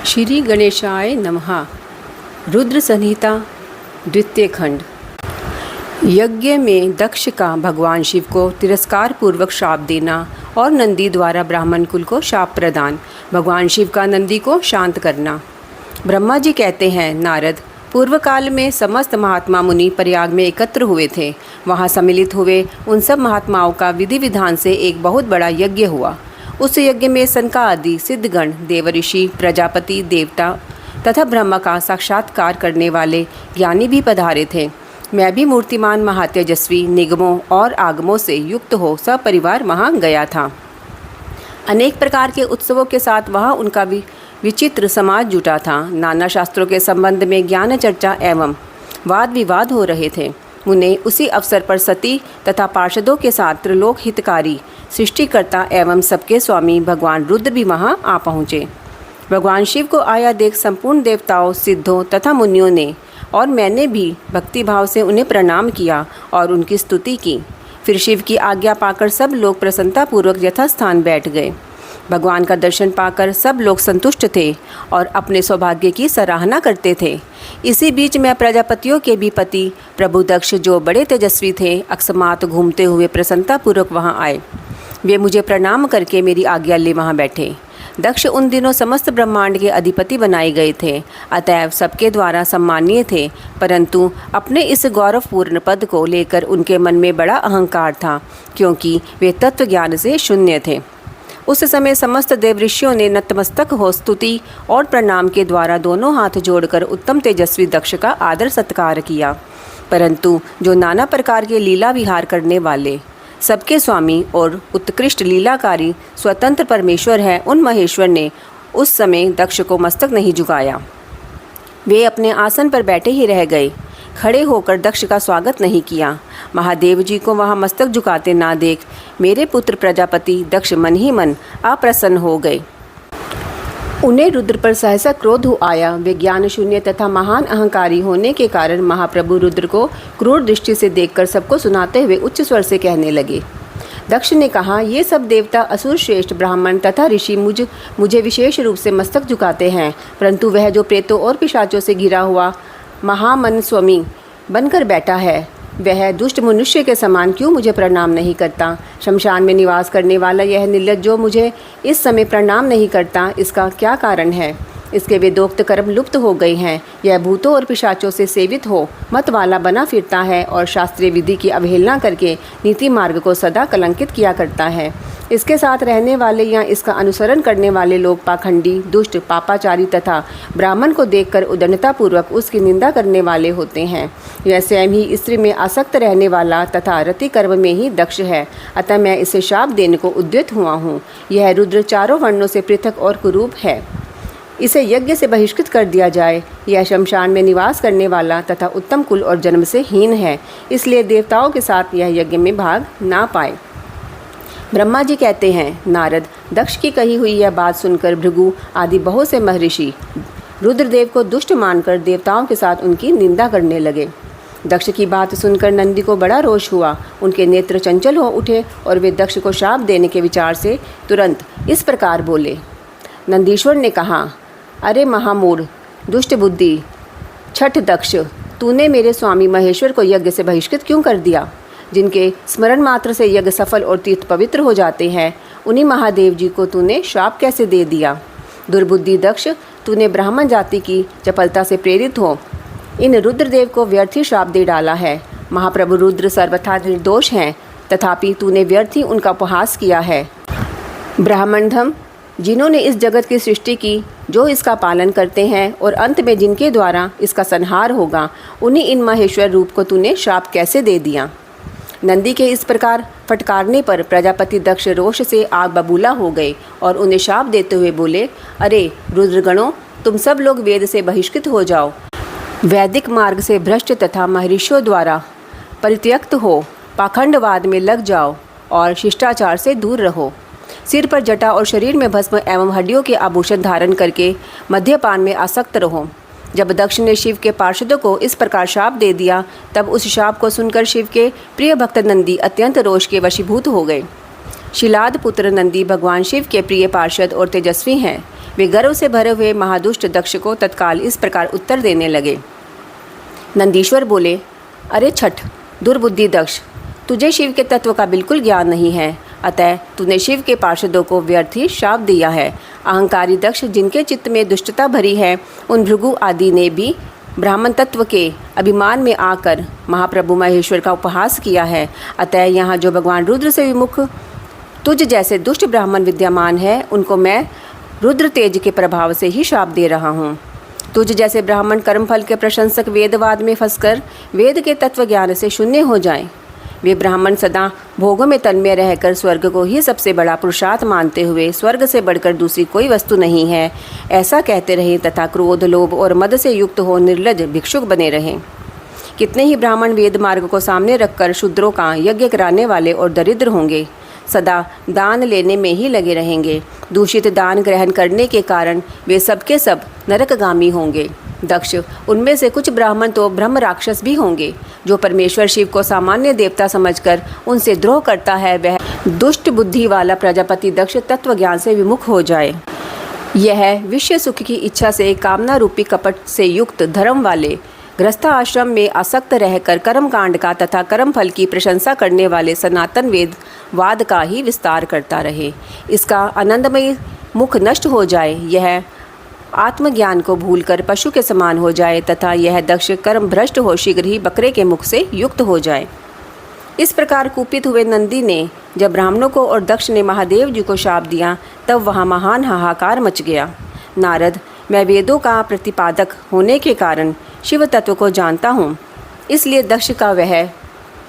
श्री गणेशाय नमः। रुद्र संहिता द्वितीय खंड। यज्ञ में दक्ष का भगवान शिव को तिरस्कार पूर्वक श्राप देना और नंदी द्वारा ब्राह्मण कुल को शाप प्रदान, भगवान शिव का नंदी को शांत करना। ब्रह्मा जी कहते हैं, नारद, पूर्व काल में समस्त महात्मा मुनि प्रयाग में एकत्र हुए थे। वहाँ सम्मिलित हुए उन सब महात्माओं का विधि विधान से एक बहुत बड़ा यज्ञ हुआ। उस यज्ञ में सनका आदि सिद्धगण, देवऋषि, प्रजापति, देवता तथा ब्रह्मा का साक्षात्कार करने वाले ज्ञानी भी पधारे थे। मैं भी मूर्तिमान महातेजस्वी निगमों और आगमों से युक्त हो सपरिवार वहाँ गया था। अनेक प्रकार के उत्सवों के साथ वहाँ उनका विचित्र समाज जुटा था। नाना शास्त्रों के संबंध में ज्ञान चर्चा एवं वाद विवाद हो रहे थे। उन्हें उसी अवसर पर सती तथा पार्षदों के साथ त्रिलोक हितकारी सृष्टिकर्ता एवं सबके स्वामी भगवान रुद्र भी वहाँ आ पहुँचे। भगवान शिव को आया देख संपूर्ण देवताओं, सिद्धों तथा मुनियों ने और मैंने भी भक्तिभाव से उन्हें प्रणाम किया और उनकी स्तुति की। फिर शिव की आज्ञा पाकर सब लोग प्रसन्नतापूर्वक यथास्थान बैठ गए। भगवान का दर्शन पाकर सब लोग संतुष्ट थे और अपने सौभाग्य की सराहना करते थे। इसी बीच में प्रजापतियों के भी पति प्रभु दक्ष, जो बड़े तेजस्वी थे, अकस्मात घूमते हुए प्रसन्नतापूर्वक वहाँ आए। वे मुझे प्रणाम करके मेरी आज्ञा ले वहाँ बैठे। दक्ष उन दिनों समस्त ब्रह्मांड के अधिपति बनाए गए थे, अतएव सबके द्वारा सम्मानीय थे, परंतु अपने इस गौरवपूर्ण पद को लेकर उनके मन में बड़ा अहंकार था, क्योंकि वे तत्व ज्ञान से शून्य थे। उस समय समस्त देवऋषियों ने नतमस्तक हो स्तुति और प्रणाम के द्वारा दोनों हाथ जोड़कर उत्तम तेजस्वी दक्ष का आदर सत्कार किया। परंतु जो नाना प्रकार के लीला विहार करने वाले, सबके स्वामी और उत्कृष्ट लीलाकारी स्वतंत्र परमेश्वर है, उन महेश्वर ने उस समय दक्ष को मस्तक नहीं झुकाया। वे अपने आसन पर बैठे ही रह गए, खड़े होकर दक्ष का स्वागत नहीं किया। महादेव जी को वहाँ मस्तक झुकाते ना देख मेरे पुत्र प्रजापति दक्ष मन ही मन अप्रसन्न हो गए। उन्हें रुद्र पर सहसा क्रोध हो आया। वे ज्ञान शून्य तथा महान अहंकारी होने के कारण महाप्रभु रुद्र को क्रूर दृष्टि से देखकर सबको सुनाते हुए उच्च स्वर से कहने लगे। दक्ष ने कहा, ये सब देवता, असुर श्रेष्ठ ब्राह्मण तथा ऋषि मुझे विशेष रूप से मस्तक झुकाते हैं, परंतु वह जो प्रेतों और पिशाचों से घिरा हुआ महामन स्वामी बनकर बैठा है, वह दुष्ट मनुष्य के समान क्यों मुझे प्रणाम नहीं करता। शमशान में निवास करने वाला यह निर्लज्ज जो मुझे इस समय प्रणाम नहीं करता, इसका क्या कारण है। इसके वेदोक्त कर्म लुप्त हो गए हैं। यह भूतों और पिशाचों से सेवित हो मत वाला बना फिरता है और शास्त्रीय विधि की अवहेलना करके नीति मार्ग को सदा कलंकित किया करता है। इसके साथ रहने वाले या इसका अनुसरण करने वाले लोग पाखंडी, दुष्ट, पापाचारी तथा ब्राह्मण को देखकर उदंडतापूर्वक उसकी निंदा करने वाले होते हैं। यह स्वयं ही स्त्री में आसक्त रहने वाला तथा रति कर्म में ही दक्ष है, अतः मैं इसे शाप देने को उद्यत हुआ हूँ। यह रुद्र चारों वर्णों से पृथक और कुरूप है, इसे यज्ञ से बहिष्कृत कर दिया जाए। यह शमशान में निवास करने वाला तथा उत्तम कुल और जन्म से हीन है, इसलिए देवताओं के साथ यह यज्ञ में भाग ना पाए। ब्रह्मा जी कहते हैं, नारद, दक्ष की कही हुई यह बात सुनकर भृगु आदि बहुत से महर्षि रुद्रदेव को दुष्ट मानकर देवताओं के साथ उनकी निंदा करने लगे। दक्ष की बात सुनकर नंदी को बड़ा रोष हुआ। उनके नेत्र चंचल हो उठे और वे दक्ष को शाप देने के विचार से तुरंत इस प्रकार बोले। नंदीश्वर ने कहा, अरे महामूढ़, दुष्ट बुद्धि, छठ दक्ष, तूने मेरे स्वामी महेश्वर को यज्ञ से बहिष्कृत क्यों कर दिया। जिनके स्मरण मात्र से यज्ञ सफल और तीर्थ पवित्र हो जाते हैं, उन्हीं महादेव जी को तूने श्राप कैसे दे दिया। दुर्बुद्धि दक्ष, तूने ब्राह्मण जाति की चपलता से प्रेरित हो इन रुद्रदेव को व्यर्थ ही श्राप दे डाला है। महाप्रभु रुद्र सर्वथा निर्दोष हैं, तथापि तूने व्यर्थ ही उनका उपहास किया है। ब्राह्मणधम, जिन्होंने इस जगत की सृष्टि की, जो इसका पालन करते हैं और अंत में जिनके द्वारा इसका संहार होगा, उन्हीं इन महेश्वर रूप को तूने श्राप कैसे दे दिया। नंदी के इस प्रकार फटकारने पर प्रजापति दक्ष रोष से आग बबूला हो गए और उन्हें शाप देते हुए बोले, अरे रुद्रगणों, तुम सब लोग वेद से बहिष्कृत हो जाओ, वैदिक मार्ग से भ्रष्ट तथा महर्षियों द्वारा परित्यक्त हो पाखंडवाद में लग जाओ और शिष्टाचार से दूर रहो। सिर पर जटा और शरीर में भस्म एवं हड्डियों के आभूषण धारण करके मद्यपान में आसक्त रहो। जब दक्ष ने शिव के पार्षदों को इस प्रकार शाप दे दिया, तब उस शाप को सुनकर शिव के प्रिय भक्त नंदी अत्यंत रोष के वशीभूत हो गए। शिलाद पुत्र नंदी भगवान शिव के प्रिय पार्षद और तेजस्वी हैं। वे गर्व से भरे हुए महादुष्ट दक्ष को तत्काल इस प्रकार उत्तर देने लगे। नंदीश्वर बोले, अरे छठ, दुर्बुद्धि दक्ष, तुझे शिव के तत्व का बिल्कुल ज्ञान नहीं है, अतः तूने शिव के पार्षदों को व्यर्थ ही शाप दिया है। अहंकारी दक्ष, जिनके चित्त में दुष्टता भरी है, उन भृगु आदि ने भी ब्राह्मण तत्व के अभिमान में आकर महाप्रभु महेश्वर का उपहास किया है। अतः यहाँ जो भगवान रुद्र से विमुख तुझ जैसे दुष्ट ब्राह्मण विद्यमान है, उनको मैं रुद्र तेज के प्रभाव से ही शाप दे रहा हूँ। तुझ जैसे ब्राह्मण कर्मफल के प्रशंसक वेदवाद में फंसकर वेद के तत्व ज्ञान से शून्य हो जाएं। वे ब्राह्मण सदा भोगों में तन्मय रहकर स्वर्ग को ही सबसे बड़ा पुरुषार्थ मानते हुए स्वर्ग से बढ़कर दूसरी कोई वस्तु नहीं है, ऐसा कहते रहें तथा क्रोध, लोभ और मद से युक्त हो निर्लज भिक्षुक बने रहें। कितने ही ब्राह्मण वेद मार्ग को सामने रखकर शूद्रों का यज्ञ कराने वाले और दरिद्र होंगे, सदा दान लेने में ही लगे रहेंगे। दूषित दान ग्रहण करने के कारण वे सबके सब नरकगामी होंगे। दक्ष, उनमें से कुछ ब्राह्मण तो ब्रह्म राक्षस भी होंगे। जो परमेश्वर शिव को सामान्य देवता समझकर उनसे द्रोह करता है, वह दुष्ट बुद्धि वाला प्रजापति दक्ष तत्व ज्ञान से विमुख हो जाए। यह विश्व सुख की इच्छा से कामना रूपी कपट से युक्त धर्म वाले गृहस्थ आश्रम में आसक्त रहकर कर्म कांड का तथा कर्म फल की प्रशंसा करने वाले सनातन वेद वाद का ही विस्तार करता रहे। इसका आनंदमय मुख नष्ट हो जाए, यह आत्मज्ञान को भूलकर पशु के समान हो जाए तथा यह दक्ष कर्म भ्रष्ट हो शीघ्र ही बकरे के मुख से युक्त हो जाए। इस प्रकार कुपित हुए नंदी ने जब ब्राह्मणों को और दक्ष ने महादेव जी को शाप दिया, तब वहाँ महान हाहाकार मच गया। नारद, मैं वेदों का प्रतिपादक होने के कारण शिव तत्व को जानता हूँ, इसलिए दक्ष का वह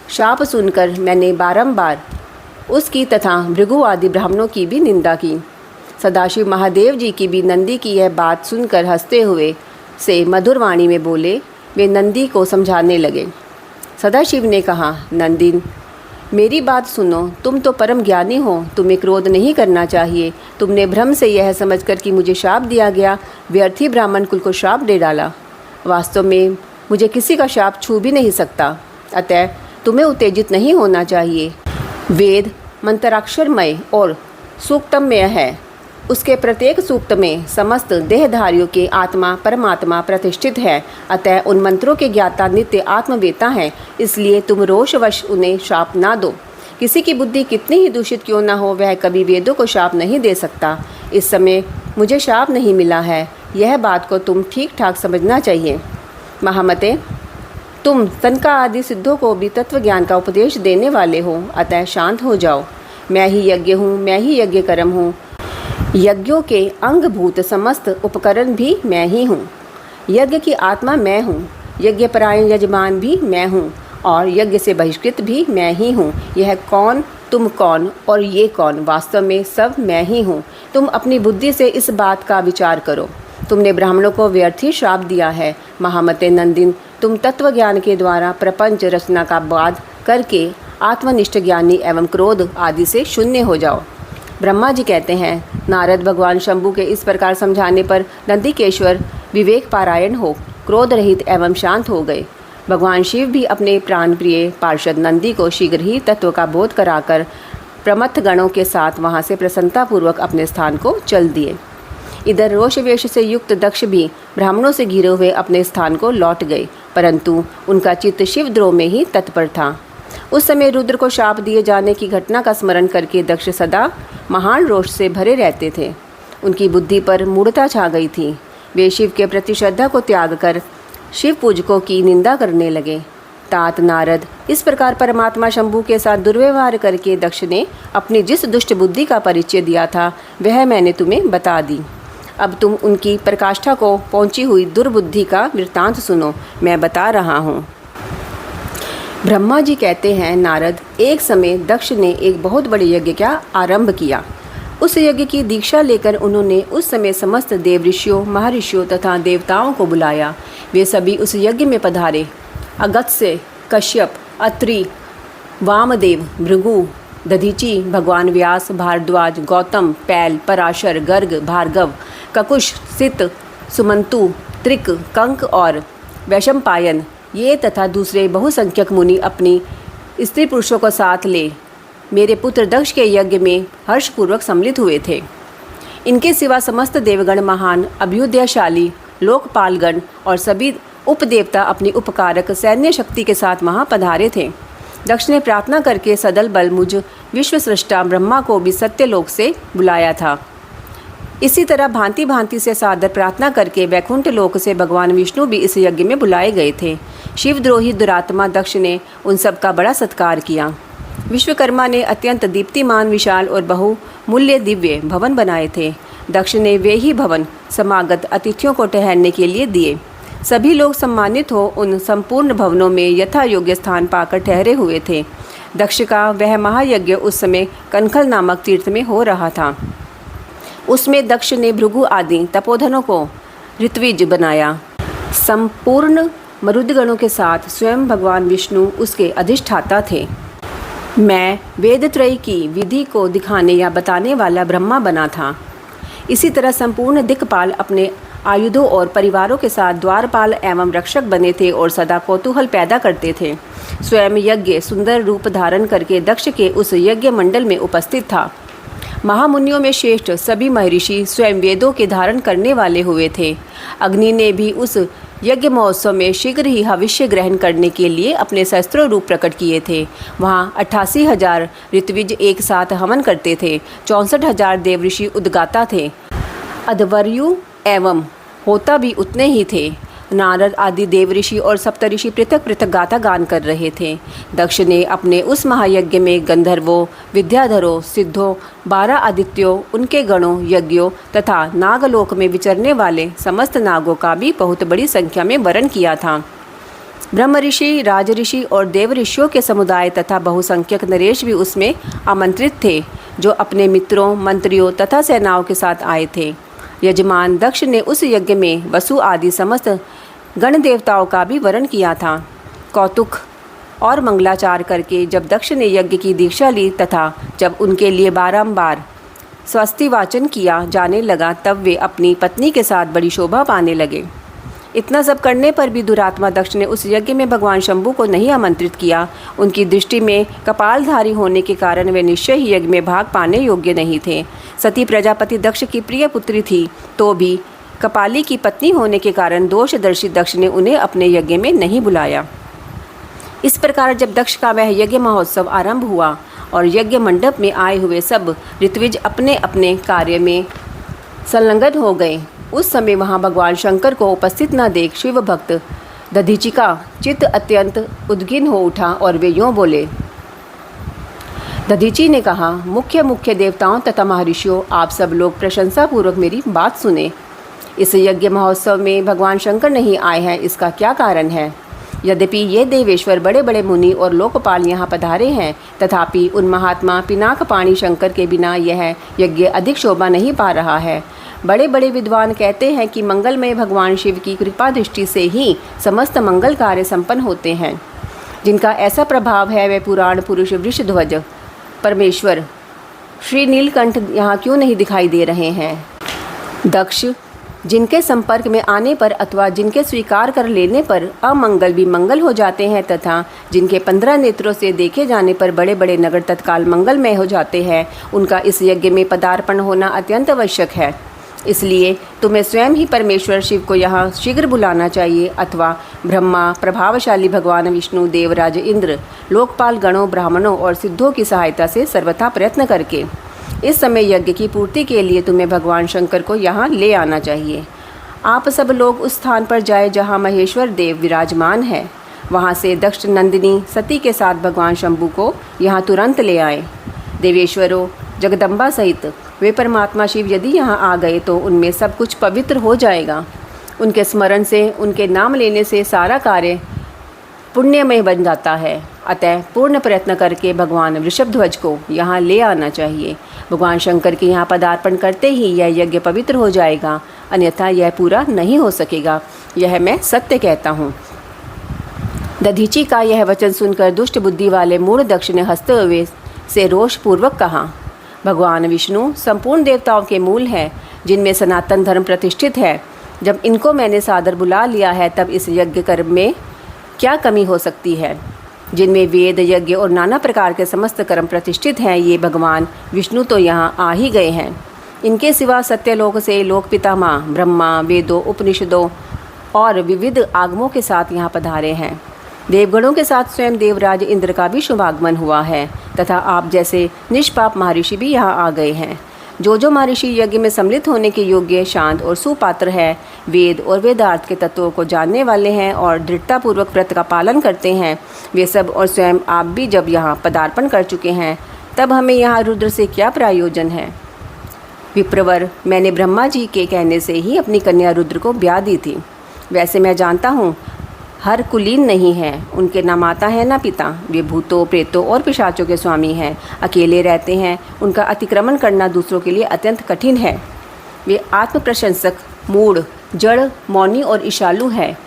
शाप सुनकर मैंने बारंबार उसकी तथा भृगु आदि ब्राह्मणों की भी निंदा की। सदाशिव महादेव जी की भी नंदी की यह बात सुनकर हंसते हुए से मधुर वाणी में बोले। वे नंदी को समझाने लगे। सदाशिव ने कहा, नंदिन, मेरी बात सुनो, तुम तो परम ज्ञानी हो, तुम्हें क्रोध नहीं करना चाहिए। तुमने भ्रम से यह समझकर कि मुझे शाप दिया गया, व्यर्थी ब्राह्मण कुल को शाप दे डाला। वास्तव में मुझे किसी का शाप छू भी नहीं सकता, अतः तुम्हें उत्तेजित नहीं होना चाहिए। वेद मंत्राक्षरमय और सूक्तमय है। उसके प्रत्येक सूक्त में समस्त देहधारियों के आत्मा परमात्मा प्रतिष्ठित है, अतः उन मंत्रों के ज्ञाता नित्य आत्मवेता हैं। इसलिए तुम रोषवश उन्हें शाप ना दो। किसी की बुद्धि कितनी ही दूषित क्यों ना हो, वह कभी वेदों को शाप नहीं दे सकता। इस समय मुझे शाप नहीं मिला है, यह बात को तुम ठीक ठाक समझना चाहिए। महामते, तुम तनका आदि सिद्धों को भी तत्व ज्ञान का उपदेश देने वाले हो, अतः शांत हो जाओ। मैं ही यज्ञ हूँ, मैं ही यज्ञ कर्म हूँ। यज्ञों के अंगभूत समस्त उपकरण भी मैं ही हूँ। यज्ञ की आत्मा मैं हूँ, यज्ञपरायण यजमान भी मैं हूँ और यज्ञ से बहिष्कृत भी मैं ही हूँ। यह कौन, तुम कौन और ये कौन, वास्तव में सब मैं ही हूँ। तुम अपनी बुद्धि से इस बात का विचार करो। तुमने ब्राह्मणों को व्यर्थ ही श्राप दिया है। महामते नंदिन, तुम तत्व ज्ञान के द्वारा प्रपंच रचना का वाद करके आत्मनिष्ठ ज्ञानी एवं क्रोध आदि से शून्य हो जाओ। ब्रह्मा जी कहते हैं, नारद भगवान शंभु के इस प्रकार समझाने पर नंदीकेश्वर विवेक पारायण हो क्रोध रहित एवं शांत हो गए। भगवान शिव भी अपने प्राण प्रिय पार्षद नंदी को शीघ्र ही तत्व का बोध कराकर प्रमथ गणों के साथ वहाँ से प्रसन्नतापूर्वक अपने स्थान को चल दिए। इधर रोषवेश से युक्त दक्ष भी ब्राह्मणों से घिरे हुए अपने स्थान को लौट गए, परंतु उनका चित्त शिवद्रोह में ही तत्पर था। उस समय रुद्र को शाप दिए जाने की घटना का स्मरण करके दक्ष सदा महान रोष से भरे रहते थे। उनकी बुद्धि पर मूढ़ता छा गई थी। वे शिव के प्रति श्रद्धा को त्याग कर शिव पूजकों की निंदा करने लगे। तात नारद, इस प्रकार परमात्मा शंभु के साथ दुर्व्यवहार करके दक्ष ने अपनी जिस दुष्ट बुद्धि का परिचय दिया था, वह मैंने तुम्हें बता दी। अब तुम उनकी प्रकाष्ठा को पहुंची हुई दुर्बुद्धि का वृत्तांत सुनो, मैं बता रहा हूँ। ब्रह्मा जी कहते हैं, नारद, एक समय दक्ष ने एक बहुत बड़े यज्ञ का आरंभ किया। उस यज्ञ की दीक्षा लेकर उन्होंने उस समय समस्त देव ऋषियों, महर्षियों तथा देवताओं को बुलाया। वे सभी उस यज्ञ में पधारे। अगस्त्य, कश्यप, अत्रि, वामदेव, भृगु, दधीचि, भगवान व्यास, भारद्वाज, गौतम, पैल, पराशर, गर्ग, भार्गव, ककुश, सित, सुमंतु, त्रिक, कंक और वैशंपायन, ये तथा दूसरे बहुसंख्यक मुनि अपनी स्त्री पुरुषों को साथ ले मेरे पुत्र दक्ष के यज्ञ में हर्षपूर्वक सम्मिलित हुए थे। इनके सिवा समस्त देवगण, महान अभ्युदयशाली लोकपालगण और सभी उपदेवता अपनी उपकारक सैन्य शक्ति के साथ वहाँ पधारे थे। दक्ष ने प्रार्थना करके सदल बल मुझ विश्वसृष्टा ब्रह्मा को भी सत्यलोक से बुलाया था। इसी तरह भांति भांति से सादर प्रार्थना करके वैकुंठ लोक से भगवान विष्णु भी इस यज्ञ में बुलाए गए थे। शिवद्रोही दुरात्मा दक्ष ने उन सब का बड़ा सत्कार किया। विश्वकर्मा ने अत्यंत दीप्तिमान, विशाल और बहुमूल्य दिव्य भवन बनाए थे। दक्ष ने वे ही भवन समागत अतिथियों को ठहरने के लिए दिए। सभी लोग सम्मानित हो उन संपूर्ण भवनों में यथा योग्य स्थान पाकर ठहरे हुए थे। दक्ष का वह महायज्ञ उस समय कनखल नामक तीर्थ में हो रहा था। उसमें दक्ष ने भृगु आदि तपोधनों को ऋत्विज बनाया। संपूर्ण मरुदगणों के साथ स्वयं भगवान विष्णु उसके अधिष्ठाता थे। मैं वेदत्रयी की विधि को दिखाने या बताने वाला ब्रह्मा बना था। इसी तरह संपूर्ण दिक्पाल अपने आयुधों और परिवारों के साथ द्वारपाल एवं रक्षक बने थे और सदा कौतूहल पैदा करते थे। स्वयं यज्ञ सुंदर रूप धारण करके दक्ष के उस यज्ञ मंडल में उपस्थित था। महामुनियों में श्रेष्ठ सभी महर्षि स्वयं वेदों के धारण करने वाले हुए थे। अग्नि ने भी उस यज्ञ महोत्सव में शीघ्र ही हविष्य ग्रहण करने के लिए अपने शस्त्र रूप प्रकट किए थे। वहाँ 88,000 ऋत्विज एक साथ हवन करते थे। 64,000 देव ऋषि उद्गाता थे। अध्वर्यु एवं होता भी उतने ही थे। नारद आदि देव ऋषि और सप्तऋषि पृथक पृथक गाथा गान कर रहे थे। दक्ष ने अपने उस महायज्ञ में गंधर्वों, विद्याधरों, सिद्धों, 12 आदित्यों, उनके गणों, यज्ञों तथा नागलोक में विचरने वाले समस्त नागों का भी बहुत बड़ी संख्या में वरण किया था। ब्रह्म ऋषि, राज ऋषि और देव ऋषियों के समुदाय तथा बहुसंख्यक नरेश भी उसमें आमंत्रित थे, जो अपने मित्रों, मंत्रियों तथा सेनाओं के साथ आए थे। यजमान दक्ष ने उस यज्ञ में वसु आदि समस्त गण देवताओं का भी वरण किया था। कौतुक और मंगलाचार करके जब दक्ष ने यज्ञ की दीक्षा ली तथा जब उनके लिए बारंबार स्वस्ति वाचन किया जाने लगा, तब वे अपनी पत्नी के साथ बड़ी शोभा पाने लगे। इतना सब करने पर भी दुरात्मा दक्ष ने उस यज्ञ में भगवान शंभु को नहीं आमंत्रित किया। उनकी दृष्टि में कपालधारी होने के कारण वे निश्चय ही यज्ञ में भाग पाने योग्य नहीं थे। सती प्रजापति दक्ष की प्रिय पुत्री थी, तो भी कपाली की पत्नी होने के कारण दोषदर्शी दक्ष ने उन्हें अपने यज्ञ में नहीं बुलाया। इस प्रकार जब दक्ष का वह यज्ञ महोत्सव आरंभ हुआ और यज्ञ मंडप में आए हुए सब ऋत्विज अपने अपने कार्य में संलग्न हो गए, उस समय वहाँ भगवान शंकर को उपस्थित न देख शिव भक्त दधीचि का चित्त अत्यंत उद्गिन हो उठा और वे यूँ बोले। दधीचि ने कहा, मुख्य देवताओं तथा महर्षियों, आप सब लोग प्रशंसापूर्वक मेरी बात सुने। इस यज्ञ महोत्सव में भगवान शंकर नहीं आए हैं, इसका क्या कारण है? यद्यपि ये देवेश्वर बड़े बड़े मुनि और लोकपाल यहाँ पधारे हैं, तथापि उन महात्मा पिनाकपाणी शंकर के बिना यह यज्ञ अधिक शोभा नहीं पा रहा है। बड़े बड़े विद्वान कहते हैं कि मंगलमय भगवान शिव की कृपा दृष्टि से ही समस्त मंगल कार्य संपन्न होते हैं। जिनका ऐसा प्रभाव है वे पुराण पुरुष वृषध्वज परमेश्वर श्री नीलकंठ यहाँ क्यों नहीं दिखाई दे रहे हैं? दक्ष, जिनके संपर्क में आने पर अथवा जिनके स्वीकार कर लेने पर अमंगल भी मंगल हो जाते हैं तथा जिनके 15 नेत्रों से देखे जाने पर बड़े बड़े नगर तत्काल मंगलमय हो जाते हैं, उनका इस यज्ञ में पदार्पण होना अत्यंत आवश्यक है। इसलिए तुम्हें स्वयं ही परमेश्वर शिव को यहाँ शीघ्र बुलाना चाहिए, अथवा ब्रह्मा, प्रभावशाली भगवान विष्णु, देवराज इंद्र, लोकपाल गणों, ब्राह्मणों और सिद्धों की सहायता से सर्वथा प्रयत्न करके इस समय यज्ञ की पूर्ति के लिए तुम्हें भगवान शंकर को यहाँ ले आना चाहिए। आप सब लोग उस स्थान पर जाए जहाँ महेश्वर देव विराजमान है। वहाँ से दक्ष नंदिनी सती के साथ भगवान शंभु को यहाँ तुरंत ले आए। देवेश्वरों, जगदम्बा सहित वे परमात्मा शिव यदि यहाँ आ गए तो उनमें सब कुछ पवित्र हो जाएगा। उनके स्मरण से, उनके नाम लेने से सारा कार्य पुण्यमय बन जाता है। अतः पूर्ण प्रयत्न करके भगवान वृषभध्वज को यहाँ ले आना चाहिए। भगवान शंकर के यहाँ पदार्पण करते ही यह यज्ञ पवित्र हो जाएगा, अन्यथा यह पूरा नहीं हो सकेगा। यह मैं सत्य कहता हूँ। दधीचि का यह वचन सुनकर दुष्ट बुद्धि वाले मूढ़ दक्ष ने हंसते हुए से रोषपूर्वक कहा, भगवान विष्णु संपूर्ण देवताओं के मूल हैं, जिनमें सनातन धर्म प्रतिष्ठित है। जब इनको मैंने सादर बुला लिया है, तब इस यज्ञ कर्म में क्या कमी हो सकती है? जिनमें वेद, यज्ञ और नाना प्रकार के समस्त कर्म प्रतिष्ठित हैं, ये भगवान विष्णु तो यहाँ आ ही गए हैं। इनके सिवा सत्यलोक से लोक पितामह ब्रह्मा वेदों, उपनिषदों और विविध आगमों के साथ यहाँ पधारे हैं। देवगणों के साथ स्वयं देवराज इंद्र का भी शुभागमन हुआ है तथा आप जैसे निष्पाप महर्षि भी यहाँ आ गए हैं। जो महर्षि यज्ञ में सम्मिलित होने के योग्य, शांत और सुपात्र है, वेद और वेदार्थ के तत्वों को जानने वाले हैं और दृढ़तापूर्वक व्रत का पालन करते हैं, वे सब और स्वयं आप भी जब यहाँ पदार्पण कर चुके हैं, तब हमें यहाँ रुद्र से क्या प्रयोजन है। विप्रवर, मैंने ब्रह्मा जी के कहने से ही अपनी कन्या रुद्र को ब्याह दी थी। वैसे मैं जानता हूँ हर कुलीन नहीं है, उनके ना माता है ना पिता, वे भूतों, प्रेतों और पिशाचों के स्वामी हैं, अकेले रहते हैं, उनका अतिक्रमण करना दूसरों के लिए अत्यंत कठिन है। वे आत्म प्रशंसक, मूढ़, जड़, मौनी और ईशालु है,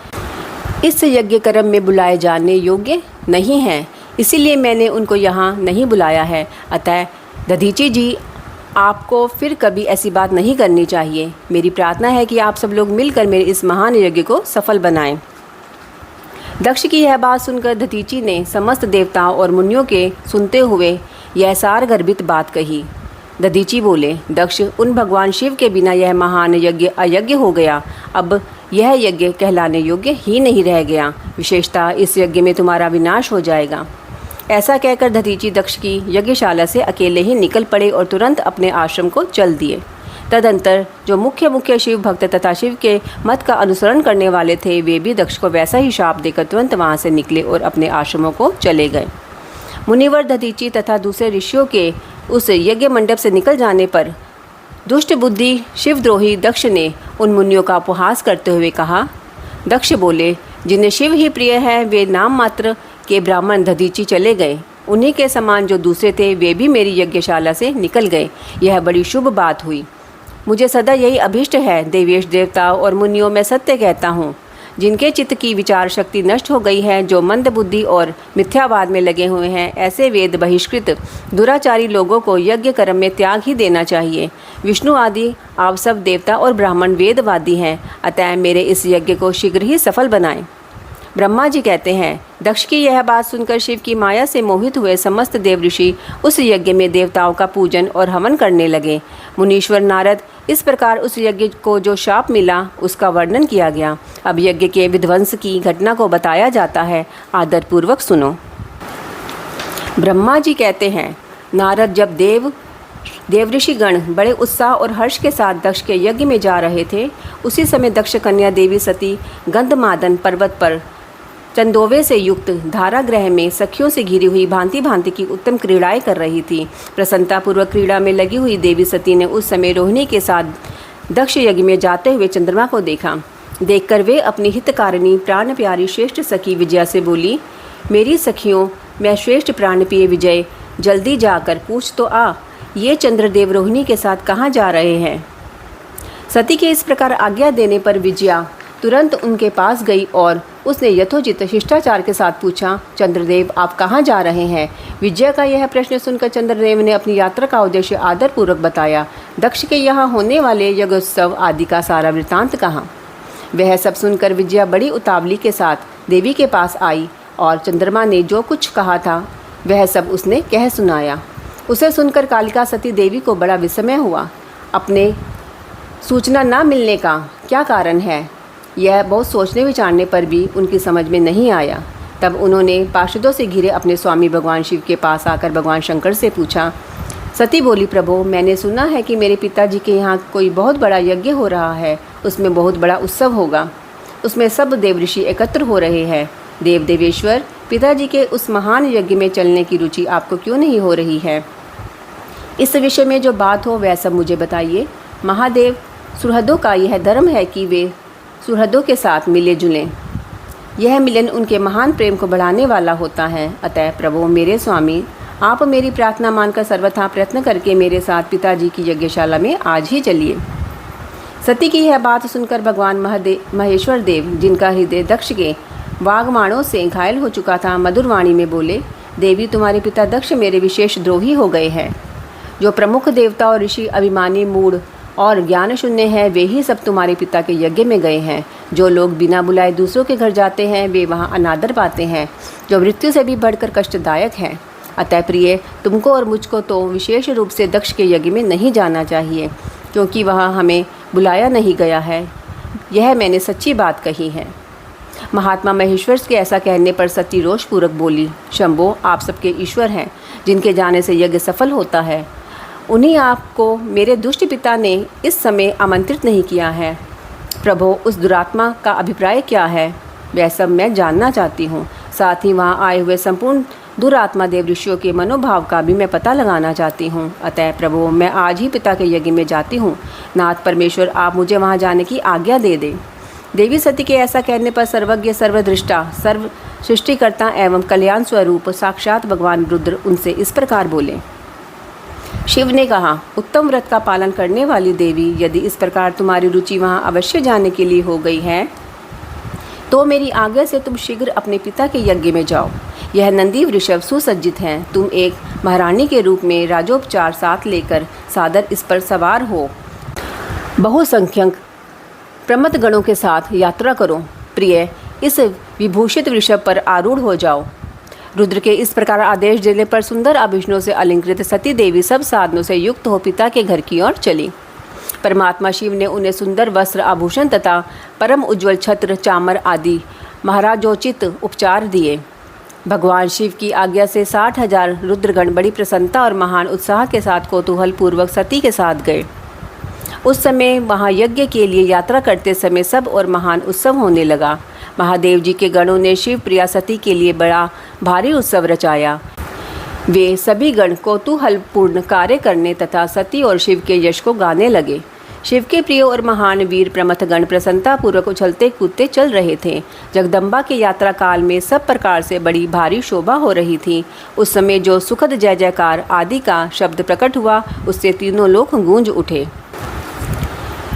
इस यज्ञ कर्म में बुलाए जाने योग्य नहीं हैं, इसीलिए मैंने उनको यहाँ नहीं बुलाया है। अतः दधीची जी, आपको फिर कभी ऐसी बात नहीं करनी चाहिए। मेरी प्रार्थना है कि आप सब लोग मिलकर मेरे इस महान यज्ञ को सफल बनाएं। दक्ष की यह बात सुनकर दधीची ने समस्त देवताओं और मुनियों के सुनते हुए यह सार गर्भित बात कही। दधीची बोले, दक्ष, उन भगवान शिव के बिना यह महान यज्ञ अयज्ञ हो गया। अब यह यज्ञ कहलाने योग्य ही नहीं रह गया। विशेषतः इस यज्ञ में तुम्हारा विनाश हो जाएगा। ऐसा कहकर दधीची दक्ष की यज्ञशाला से अकेले ही निकल पड़े और तुरंत अपने आश्रम को चल दिए। तदंतर जो मुख्य शिव भक्त तथा शिव के मत का अनुसरण करने वाले थे, वे भी दक्ष को वैसा ही शाप देकर तुरंत वहाँ से निकले और अपने आश्रमों को चले गए। मुनिवर दधीची तथा दूसरे ऋषियों के उस यज्ञ मंडप से निकल जाने पर दुष्ट बुद्धि शिवद्रोही दक्ष ने उन मुनियों का उपहास करते हुए कहा। दक्ष बोले, जिन्हें शिव ही प्रिय है, वे नाम मात्र के ब्राह्मण दधीची चले गए। उन्हीं के समान जो दूसरे थे, वे भी मेरी यज्ञशाला से निकल गए। यह बड़ी शुभ बात हुई। मुझे सदा यही अभीष्ट है। देवेश, देवताओं और मुनियों में सत्य कहता हूँ, जिनके चित्त की विचार शक्ति नष्ट हो गई है, जो मंद बुद्धि और मिथ्यावाद में लगे हुए हैं, ऐसे वेद बहिष्कृत दुराचारी लोगों को यज्ञ कर्म में त्याग ही देना चाहिए। विष्णु आदि आप सब देवता और ब्राह्मण वेदवादी हैं, अतः मेरे इस यज्ञ को शीघ्र ही सफल बनाएं। ब्रह्मा जी कहते हैं, दक्ष की यह बात सुनकर शिव की माया से मोहित हुए समस्त देव ऋषि उस यज्ञ में देवताओं का पूजन और हवन करने लगे। मुनीश्वर नारद, इस प्रकार उस यज्ञ को जो शाप मिला उसका वर्णन किया गया। अब यज्ञ के विध्वंस की घटना को बताया जाता है, आदरपूर्वक सुनो। ब्रह्मा जी कहते हैं, नारद जब देव ऋषिगण बड़े उत्साह और हर्ष के साथ दक्ष के यज्ञ में जा रहे थे, उसी समय दक्ष कन्या देवी सती गंधमादन पर्वत पर चंदोवे से युक्त धारागृह में सखियों से घिरी हुई भांति भांति की उत्तम क्रीड़ाएं कर रही थी। प्रसन्नतापूर्वक क्रीड़ा में लगी हुई देवी सती ने उस समय रोहिणी के साथ दक्ष यज्ञ में जाते हुए चंद्रमा को देखा। देखकर वे अपनी हितकारिणी प्राण प्यारी श्रेष्ठ सखी विजया से बोली, मेरी सखियों, मैं श्रेष्ठ प्राणप्रिय विजय, जल्दी जाकर पूछ तो आ, ये चंद्रदेव रोहिणी के साथ कहाँ जा रहे हैं। सती के इस प्रकार आज्ञा देने पर विजया तुरंत उनके पास गई और उसने यथोचित शिष्टाचार के साथ पूछा, चंद्रदेव आप कहाँ जा रहे हैं। विजया का यह प्रश्न सुनकर चंद्रदेव ने अपनी यात्रा का उद्देश्य आदरपूर्वक बताया। दक्ष के यहाँ होने वाले यज्ञोत्सव आदि का सारा वृत्तांत कहा। वह सब सुनकर विजया बड़ी उतावली के साथ देवी के पास आई और चंद्रमा ने जो कुछ कहा था वह सब उसने कह सुनाया। उसे सुनकर कालिका सती देवी को बड़ा विस्मय हुआ। अपने सूचना न मिलने का क्या कारण है, यह बहुत सोचने विचारने पर भी उनकी समझ में नहीं आया। तब उन्होंने पार्षदों से घिरे अपने स्वामी भगवान शिव के पास आकर भगवान शंकर से पूछा। सती बोली, प्रभु, मैंने सुना है कि मेरे पिताजी के यहाँ कोई बहुत बड़ा यज्ञ हो रहा है, उसमें बहुत बड़ा उत्सव होगा, उसमें सब देव ऋषि एकत्र हो रहे हैं। देव देवेश्वर, पिताजी के उस महान यज्ञ में चलने की रुचि आपको क्यों नहीं हो रही है। इस विषय में जो बात हो वह सब मुझे बताइए। महादेव, सुहृदों का यह धर्म है कि वे सुहृदों के साथ मिले जुलें। यह मिलन उनके महान प्रेम को बढ़ाने वाला होता है। अतः प्रभु मेरे स्वामी, आप मेरी प्रार्थना मानकर सर्वथा प्रयत्न करके मेरे साथ पिताजी की यज्ञशाला में आज ही चलिए। सती की यह बात सुनकर भगवान महेश्वर देव, जिनका हृदय दक्ष के वाग्माणों से घायल हो चुका था, मधुर वाणी में बोले, देवी, तुम्हारे पिता दक्ष मेरे विशेष द्रोही हो गए हैं। जो प्रमुख देवता और ऋषि अभिमानी, मूढ़ और ज्ञान शून्य है वे ही सब तुम्हारे पिता के यज्ञ में गए हैं। जो लोग बिना बुलाए दूसरों के घर जाते हैं वे वहाँ अनादर पाते हैं, जो मृत्यु से भी बढ़कर कष्टदायक है। अतः प्रिय, तुमको और मुझको तो विशेष रूप से दक्ष के यज्ञ में नहीं जाना चाहिए, क्योंकि वहाँ हमें बुलाया नहीं गया है। यह मैंने सच्ची बात कही है। महात्मा महेश्वर के ऐसा कहने पर सती रोषपूर्वक बोली, शंभो, आप सबके ईश्वर हैं, जिनके जाने से यज्ञ सफल होता है। उन्हीं आपको मेरे दुष्ट पिता ने इस समय आमंत्रित नहीं किया है। प्रभो, उस दुरात्मा का अभिप्राय क्या है, वह सब मैं जानना चाहती हूँ। साथ ही वहाँ आए हुए संपूर्ण दुरात्मा देव ऋषियों के मनोभाव का भी मैं पता लगाना चाहती हूँ। अतः प्रभु, मैं आज ही पिता के यज्ञ में जाती हूँ। नाथ परमेश्वर, आप मुझे वहाँ जाने की आज्ञा दे दें। देवी सती के ऐसा कहने पर सर्वज्ञ, सर्वदृष्टा, सर्व सृष्टिकर्ता एवं कल्याण स्वरूप साक्षात भगवान रुद्र उनसे इस प्रकार बोले। शिव ने कहा, उत्तम व्रत का पालन करने वाली देवी, यदि इस प्रकार तुम्हारी रुचि वहाँ अवश्य जाने के लिए हो गई है तो मेरी आज्ञा से तुम शीघ्र अपने पिता के यज्ञ में जाओ। यह नंदी वृषभ सुसज्जित हैं। तुम एक महारानी के रूप में राजोपचार साथ लेकर सादर इस पर सवार हो बहुसंख्यक प्रमथ गणों के साथ यात्रा करो। प्रिय, इस विभूषित वृषभ पर आरूढ़ हो जाओ। रुद्र के इस प्रकार आदेश देने पर सुंदर आभूषणों से अलंकृत सती देवी सब साधनों से युक्त हो पिता के घर की ओर चली। परमात्मा शिव ने उन्हें सुंदर वस्त्र, आभूषण तथा परम उज्ज्वल छत्र, चामर आदि महाराजोचित उपचार दिए। भगवान शिव की आज्ञा से 60,000 रुद्रगण बड़ी प्रसन्नता और महान उत्साह के साथ कौतूहल पूर्वक सती के साथ गए। उस समय वहाँ यज्ञ के लिए यात्रा करते समय सब और महान उत्सव होने लगा। महादेव जी के गणों ने शिव प्रिया सती के लिए बड़ा भारी उत्सव रचाया। वे सभी गण कौतूहलपूर्ण कार्य करने तथा सती और शिव के यश को गाने लगे। शिव के प्रिय और महान वीर प्रमथ गण प्रसन्नता पूर्वक उछलते कूदते चल रहे थे। जगदम्बा के यात्रा काल में सब प्रकार से बड़ी भारी शोभा हो रही थी। उस समय जो सुखद जय जयकार आदि का शब्द प्रकट हुआ, उससे तीनों लोक गूंज उठे।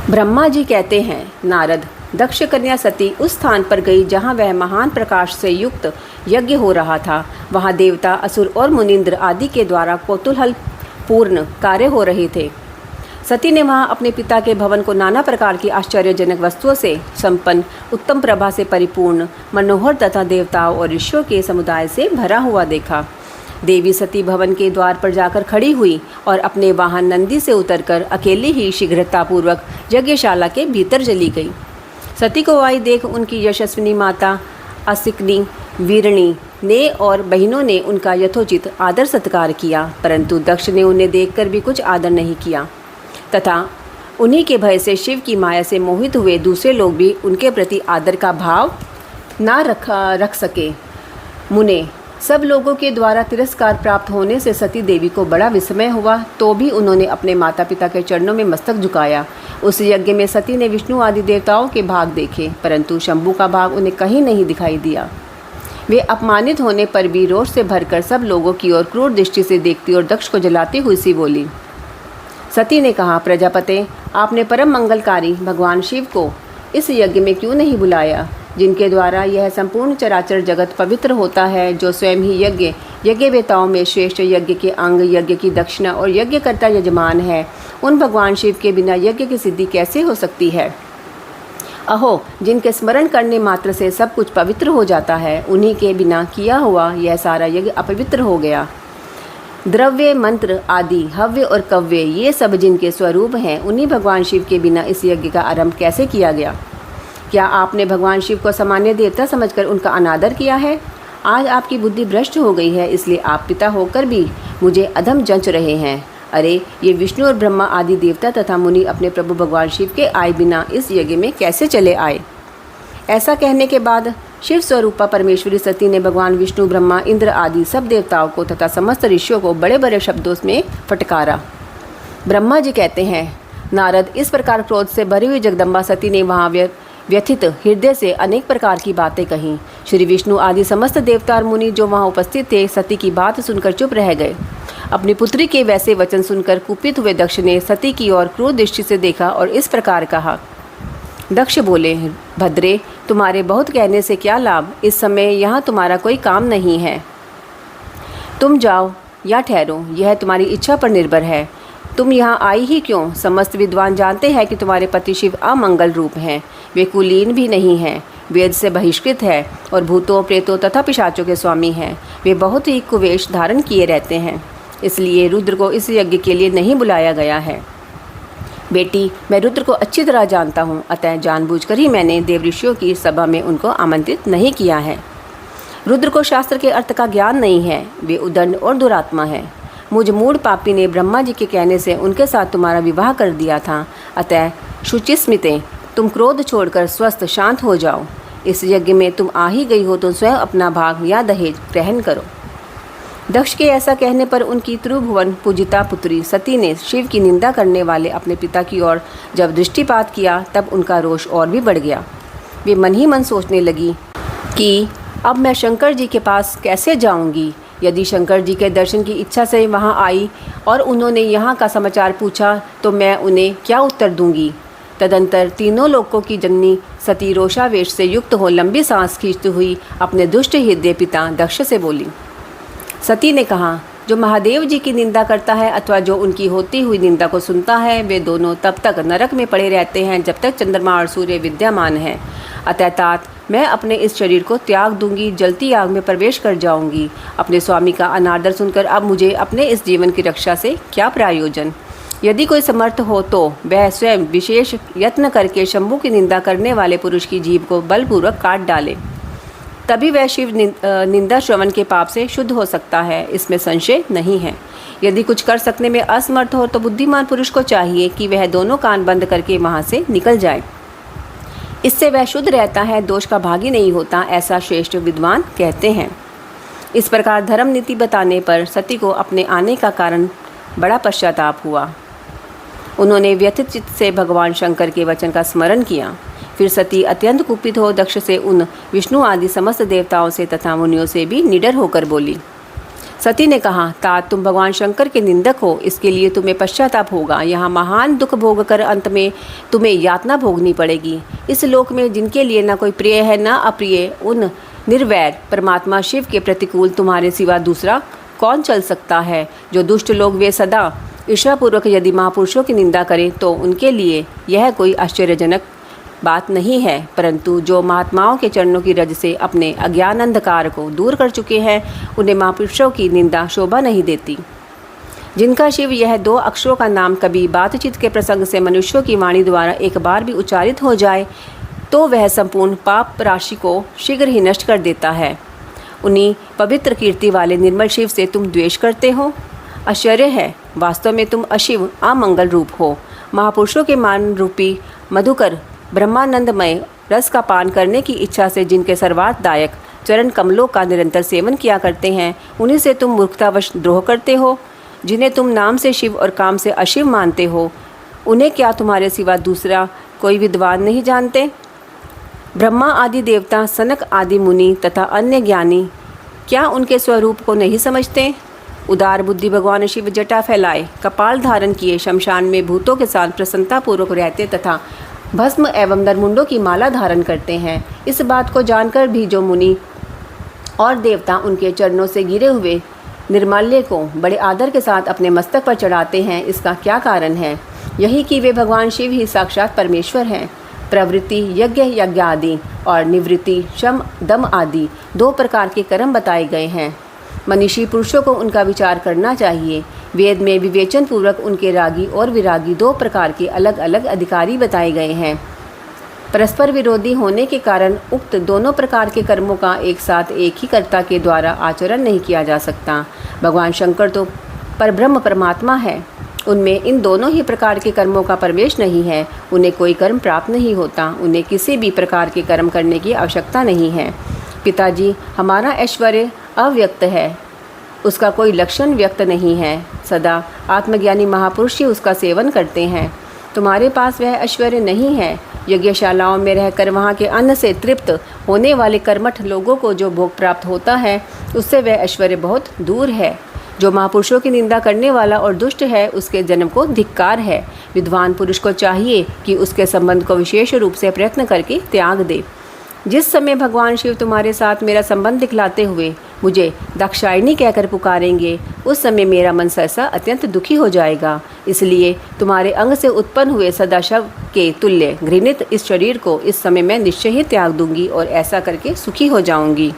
ब्रह्मा जी कहते हैं, नारद, दक्ष कन्या सती उस स्थान पर गई जहाँ वह महान प्रकाश से युक्त यज्ञ हो रहा था। वहाँ देवता, असुर और मुनिंद्र आदि के द्वारा कौतूहलपूर्ण कार्य हो रहे थे। सती ने वहाँ अपने पिता के भवन को नाना प्रकार की आश्चर्यजनक वस्तुओं से संपन्न, उत्तम प्रभा से परिपूर्ण, मनोहर तथा देवताओं और ऋषियों के समुदाय से भरा हुआ देखा। देवी सती भवन के द्वार पर जाकर खड़ी हुई और अपने वाहन नंदी से उतरकर अकेली ही शीघ्रतापूर्वक यज्ञशाला के भीतर चली गई। सती को आई देख उनकी यशस्विनी माता असिकनी, वीरणी ने और बहनों ने उनका यथोचित आदर सत्कार किया, परंतु दक्ष ने उन्हें देखकर भी कुछ आदर नहीं किया तथा उन्हीं के भय से शिव की माया से मोहित हुए दूसरे लोग भी उनके प्रति आदर का भाव ना रख सके। मुने, सब लोगों के द्वारा तिरस्कार प्राप्त होने से सती देवी को बड़ा विस्मय हुआ, तो भी उन्होंने अपने माता पिता के चरणों में मस्तक झुकाया। उस यज्ञ में सती ने विष्णु आदि देवताओं के भाग देखे, परंतु शंभु का भाग उन्हें कहीं नहीं दिखाई दिया। वे अपमानित होने पर भी रोष से भरकर सब लोगों की ओर क्रूर दृष्टि से देखती और दक्ष को जलाती हुई सी बोली। सती ने कहा, प्रजापते, आपने परम मंगलकारी भगवान शिव को इस यज्ञ में क्यों नहीं बुलाया, जिनके द्वारा यह संपूर्ण चराचर जगत पवित्र होता है, जो स्वयं ही यज्ञवेताओं में श्रेष्ठ, यज्ञ के अंग, यज्ञ की दक्षिणा और यज्ञकर्ता यजमान है। उन भगवान शिव के बिना यज्ञ की सिद्धि कैसे हो सकती है? अहो, जिनके स्मरण करने मात्र से सब कुछ पवित्र हो जाता है, उन्हीं के बिना किया हुआ यह सारा यज्ञ अपवित्र हो गया। द्रव्य, मंत्र आदि, हव्य और कव्य, ये सब जिनके स्वरूप हैं, उन्हीं भगवान शिव के बिना इस यज्ञ का आरंभ कैसे किया गया? क्या आपने भगवान शिव को सामान्य देवता समझकर उनका अनादर किया है? आज आपकी बुद्धि भ्रष्ट हो गई है, इसलिए आप पिता होकर भी मुझे अधम जंच रहे हैं। अरे, ये विष्णु और ब्रह्मा आदि देवता तथा मुनि अपने प्रभु भगवान शिव के आए बिना इस यज्ञ में कैसे चले आए? ऐसा कहने के बाद शिव स्वरूपा परमेश्वरी सती ने भगवान विष्णु, ब्रह्मा, इंद्र आदि सब देवताओं को तथा समस्त ऋषियों को बड़े बड़े शब्दों में फटकारा। ब्रह्मा जी कहते हैं, नारद, इस प्रकार क्रोध से भरी हुई जगदम्बा सती ने वहाँ व्यथित हृदय से अनेक प्रकार की बातें कहीं। श्री विष्णु आदि समस्त देवता और मुनि जो वहाँ उपस्थित थे, सती की बात सुनकर चुप रह गए। अपनी पुत्री के वैसे वचन सुनकर कुपित हुए दक्ष ने सती की ओर क्रूर दृष्टि से देखा और इस प्रकार कहा। दक्ष बोले, भद्रे, तुम्हारे बहुत कहने से क्या लाभ, इस समय यहाँ तुम्हारा कोई काम नहीं है। तुम जाओ या ठहरो, यह तुम्हारी इच्छा पर निर्भर है। तुम यहाँ आई ही क्यों? समस्त विद्वान जानते हैं कि तुम्हारे पति शिव अमंगल रूप हैं। वे कुलीन भी नहीं हैं, वेद से बहिष्कृत है और भूतों, प्रेतों तथा पिशाचों के स्वामी हैं। वे बहुत ही कुवेश धारण किए रहते हैं, इसलिए रुद्र को इस यज्ञ के लिए नहीं बुलाया गया है। बेटी, मैं रुद्र को अच्छी तरह जानता हूँ, अतः जानबूझकर ही मैंने देवऋषियों की सभा में उनको आमंत्रित नहीं किया है। रुद्र को शास्त्र के अर्थ का ज्ञान नहीं है, वे उदंड और दुरात्मा है। मुझ मूढ़ पापी ने ब्रह्मा जी के कहने से उनके साथ तुम्हारा विवाह कर दिया था, अतः शुचिस्मिते, तुम क्रोध छोड़कर स्वस्थ शांत हो जाओ। इस यज्ञ में तुम आ ही गई हो तो स्वयं अपना भाग या दहेज ग्रहण करो। दक्ष के ऐसा कहने पर उनकी त्रिभुवन पूजिता पुत्री सती ने शिव की निंदा करने वाले अपने पिता की ओर जब दृष्टिपात किया तब उनका रोष और भी बढ़ गया। वे मन ही मन सोचने लगी कि अब मैं शंकर जी के पास कैसे जाऊंगी। यदि शंकर जी के दर्शन की इच्छा से वहां आई और उन्होंने यहाँ का समाचार पूछा तो मैं उन्हें क्या उत्तर दूंगी। तदंतर तीनों लोकों की जननी सती रोषावेश से युक्त हो लंबी सांस खींचती हुई अपने दुष्ट हृदय पिता दक्ष से बोली। सती ने कहा, जो महादेव जी की निंदा करता है अथवा जो उनकी होती हुई निंदा को सुनता है, वे दोनों तब तक नरक में पड़े रहते हैं जब तक चंद्रमा और सूर्य विद्यमान हैं। अतः तात मैं अपने इस शरीर को त्याग दूंगी, जलती आग में प्रवेश कर जाऊंगी। अपने स्वामी का अनादर सुनकर अब मुझे अपने इस जीवन की रक्षा से क्या प्रयोजन। यदि कोई समर्थ हो तो वह स्वयं विशेष यत्न करके शंभु की निंदा करने वाले पुरुष की जीभ को बलपूर्वक काट डाले, तभी वह शिव निंदा श्रवण के पाप से शुद्ध हो सकता है, इसमें संशय नहीं है। यदि कुछ कर सकने में असमर्थ हो तो बुद्धिमान पुरुष को चाहिए कि वह दोनों कान बंद करके वहाँ से निकल जाए। इससे वह शुद्ध रहता है, दोष का भागी नहीं होता, ऐसा श्रेष्ठ विद्वान कहते हैं। इस प्रकार धर्म नीति बताने पर सती को अपने आने का कारण बड़ा पश्चाताप हुआ। उन्होंने व्यथित चित्त से भगवान शंकर के वचन का स्मरण किया। फिर सती अत्यंत कुपित हो दक्ष से, उन विष्णु आदि समस्त देवताओं से तथा मुनियों से भी निडर होकर बोली। सती ने कहा, तात तुम भगवान शंकर के निंदक हो, इसके लिए तुम्हें पश्चाताप होगा। यहाँ महान दुख भोग कर अंत में तुम्हें यातना भोगनी पड़ेगी। इस लोक में जिनके लिए न कोई प्रिय है न अप्रिय, उन निर्वैर परमात्मा शिव के प्रतिकूल तुम्हारे सिवा दूसरा कौन चल सकता है। जो दुष्ट लोग वे सदा ईर्ष्यापूर्वक यदि महापुरुषों की निंदा करें तो उनके लिए यह कोई आश्चर्यजनक बात नहीं है, परंतु जो महात्माओं के चरणों की रज से अपने अज्ञान अंधकार को दूर कर चुके हैं, उन्हें महापुरुषों की निंदा शोभा नहीं देती। जिनका शिव यह 2 अक्षरों का नाम कभी बातचीत के प्रसंग से मनुष्यों की वाणी द्वारा एक बार भी उच्चारित हो जाए तो वह संपूर्ण पाप राशि को शीघ्र ही नष्ट कर देता है। उन्हीं पवित्र कीर्ति वाले निर्मल शिव से तुम द्वेष करते हो। आश्चर्य है, वास्तव में तुम अशिव अमंगल रूप हो। महापुरुषों के मान रूपी मधुकर ब्रह्मानंदमय रस का पान करने की इच्छा से जिनके सर्वार्थदायक चरण कमलों का निरंतर सेवन किया करते हैं, उन्हीं से तुम मूर्खतावश द्रोह करते हो। जिन्हें तुम नाम से शिव और काम से अशिव मानते हो, उन्हें क्या तुम्हारे सिवा दूसरा कोई विद्वान नहीं जानते? ब्रह्मा आदि देवता, सनक आदि मुनि तथा अन्य ज्ञानी क्या उनके स्वरूप को नहीं समझते? उदार बुद्धि भगवान शिव जटा फैलाए, कपाल धारण किए, शमशान में भूतों के साथ प्रसन्नतापूर्वक रहते तथा भस्म एवं नरमुंडों की माला धारण करते हैं। इस बात को जानकर भी जो मुनि और देवता उनके चरणों से गिरे हुए निर्माल्य को बड़े आदर के साथ अपने मस्तक पर चढ़ाते हैं, इसका क्या कारण है? यही कि वे भगवान शिव ही साक्षात परमेश्वर हैं। प्रवृत्ति यज्ञ आदि और निवृत्ति शम दम आदि 2 प्रकार के कर्म बताए गए हैं। मनीषी पुरुषों को उनका विचार करना चाहिए। वेद में विवेचन पूर्वक उनके रागी और विरागी 2 प्रकार के अलग अलग अधिकारी बताए गए हैं। परस्पर विरोधी होने के कारण उक्त दोनों प्रकार के कर्मों का एक साथ एक ही कर्ता के द्वारा आचरण नहीं किया जा सकता। भगवान शंकर तो परब्रह्म परमात्मा है, उनमें इन दोनों ही प्रकार के कर्मों का प्रवेश नहीं है। उन्हें कोई कर्म प्राप्त नहीं होता, उन्हें किसी भी प्रकार के कर्म करने की आवश्यकता नहीं है। पिताजी, हमारा ऐश्वर्य अव्यक्त है, उसका कोई लक्षण व्यक्त नहीं है। सदा आत्मज्ञानी महापुरुष ही उसका सेवन करते हैं। तुम्हारे पास वह ऐश्वर्य नहीं है। यज्ञशालाओं में रहकर वहाँ के अन्न से तृप्त होने वाले कर्मठ लोगों को जो भोग प्राप्त होता है, उससे वह ऐश्वर्य बहुत दूर है। जो महापुरुषों की निंदा करने वाला और दुष्ट है, उसके जन्म को धिक्कार है। विद्वान पुरुष को चाहिए कि उसके संबंध को विशेष रूप से प्रयत्न करके त्याग दे। जिस समय भगवान शिव तुम्हारे साथ मेरा संबंध दिखलाते हुए मुझे दाक्षायणी कहकर पुकारेंगे, उस समय मेरा मन सहसा अत्यंत दुखी हो जाएगा। इसलिए तुम्हारे अंग से उत्पन्न हुए सदाशिव के तुल्य घृणित इस शरीर को इस समय मैं निश्चय ही त्याग दूंगी और ऐसा करके सुखी हो जाऊंगी।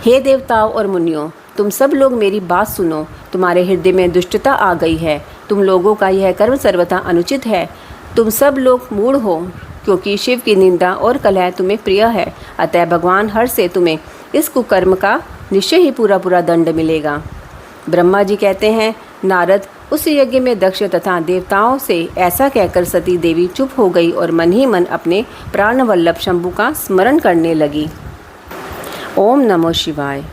हे देवताओं और मुनियों, तुम सब लोग मेरी बात सुनो। तुम्हारे हृदय में दुष्टता आ गई है। तुम लोगों का यह कर्म सर्वथा अनुचित है। तुम सब लोग मूढ़ हो, क्योंकि शिव की निंदा और कलह तुम्हें प्रिय है। अतः भगवान हर से तुम्हें इस कुकर्म का निश्चय ही पूरा दंड मिलेगा। ब्रह्मा जी कहते हैं, नारद उस यज्ञ में दक्ष तथा देवताओं से ऐसा कहकर सती देवी चुप हो गई और मन ही मन अपने प्राण वल्लभ शंभु का स्मरण करने लगी। ओम नमो शिवाय।